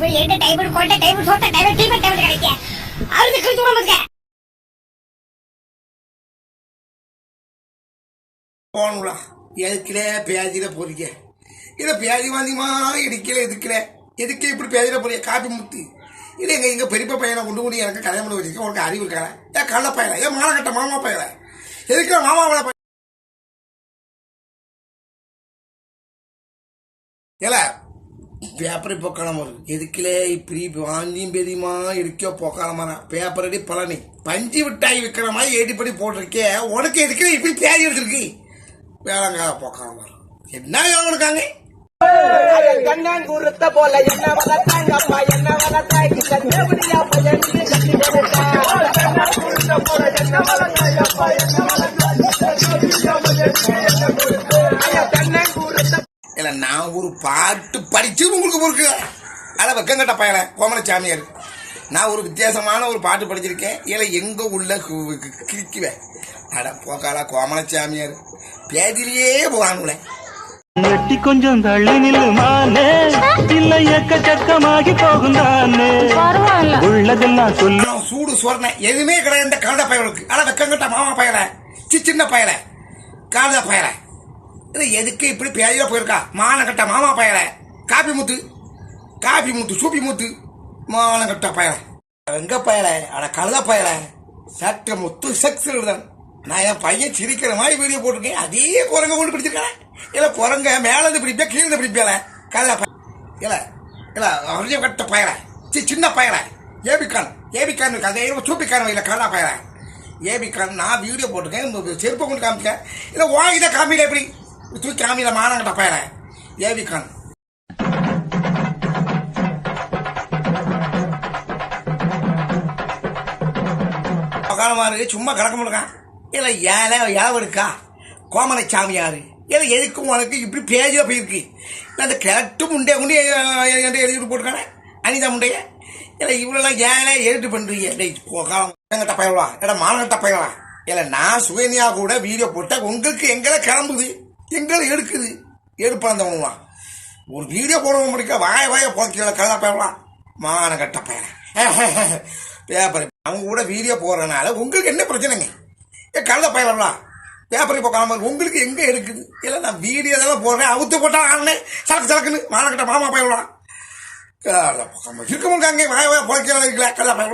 இப்ப எந்த டைம் கொண்ட டைம் சொத்த டைம் டீம் டைம் கிடைக்க அவருக்கு கிழிச்சு விடுங்க போனுங்களா எதுக்குல பேஜில போறீங்க இதை பேஜி வாந்திமா இடிக்கல எதுக்கு இப்படி பேஜில போறீங்க காப்பி முத்து இது எங்க பெரியப்பா பையனை கொண்டு கூடி எனக்கு கல்யாணம் பண்ணி வச்சிருக்கேன் உனக்கு அறிவு இருக்கான ஏன் கள்ள பையல ஏன் மானக்கட்ட மாமா பையல எதுக்கு மாமாவோட ஏல பேப்பரை பொக்காலம் வரும் எதுக்குல இப்படி வாந்தியும் பெரியமா இருக்கோ பொக்காலமான பேப்பர் அடி பழனி பஞ்சு விட்டாய் விற்கிற மாதிரி ஏடிப்படி போட்டிருக்கே உனக்கு எதுக்கு இப்படி பேஜி எடுத்துருக்கு வேளாங்கா பொக்காலம் வரும் என்ன வேலை இருக்காங்க கண்ணாங்குருத்த போல என்ன வளர்த்தாங்கப்பா என்ன வளர்த்தாங்க இல்ல நான் ஒரு பாட்டு படிச்சு உங்களுக்கு பொறுக்கு அட வெக்கங்கட்ட பயல கோமலசாமியார் நான் ஒரு வித்தியாசமான ஒரு பாட்டு படிச்சிருக்கேன் இல்ல எங்க உள்ள கிரிக்குவேன் அட போக்கால கோமலசாமியார் பேதிலேயே போவானுங்களே எட்டி கொஞ்சம் தள்ளி நில்லுமானே இல்ல எக்கச்சக்கமாகி போகும் தானே உள்ளதெல்லாம் சொல்லு சூடு சொரண எதுவுமே கிடையாது இந்த கலந்த பயலுக்கு அட வெக்கங்கட்ட மாமா பயல சின்ன பயல கலந்த பயல இது எதுக்கு இப்படி பேதில போயிருக்கா மானக்கட்ட மாமா பயல காப்பி முத்து சூப்பி முத்து மானக்கட்ட பயல எங்க பயல அட கலந்த பயல சட்ட முத்து செக்ஸ் தான் நான் என் பையன் சிரிக்கிற மாதிரி வீடியோ போட்டிருக்கேன் அதே குரங்க கொண்டு பிடிச்சிருக்கேன் இல்ல குரங்க மேலேருந்து பிடிப்பேன் கீழே பிடிப்பேல கலந்த இல்ல இல்ல அரிஞ்ச கட்ட பயல சின்ன பயல ஏபிகான் அதே சூப்பிக்கான இல்ல கலந்த பயல ஏபிகான் நான் வீடியோ போட்டிருக்கேன் செருப்பை கொண்டு காமிச்சேன் இல்ல வாங்கிட்ட காமியில எப்படி தூக்கி காமியில மானங்கட்ட பயல ஏபிகான் சும்மா கிடக்க முடியான் இல்ல ஏழை இருக்கா கோமலசாமியாரு இல்லை எதுக்கும் உனக்கு இப்படி பேஜில போயிருக்கு அந்த கிழட்டு முண்டைய முண்டைய எழுதிட்டு போட்டுக்கானே அனிதா முண்டைய இல்லை இவ்வளோலாம் ஏழை எழுட்டு பண்ணுறீங்க எங்கிட்ட பயவா ஏடா மானகட்ட பயவா இல்லை நான் சுகன்யா கூட வீடியோ போட்டால் உங்களுக்கு எங்களை கிளம்புது எங்களை எடுக்குது எடுப்பாந்தவங்களா ஒரு வீடியோ போடவும் முடிக்க வாய போக்கிற கலா பயவலாம் மானகட்ட பயல பேப்பர் அவங்க கூட வீடியோ போடுறதுனால உங்களுக்கு என்ன பிரச்சனைங்க ஏன் கலந்த பயவலாம் பேப்பரை போக்காம உங்களுக்கு எங்க இருக்குது இல்லை நான் வீடியோ இதெல்லாம் போடுறேன் அவுத்து போட்டா ஆனே சலக்குன்னு மானக்கட்ட மாமா பயவலாம் இருக்க முடியாங்க வாய போக்கிற கலா பயவலாம்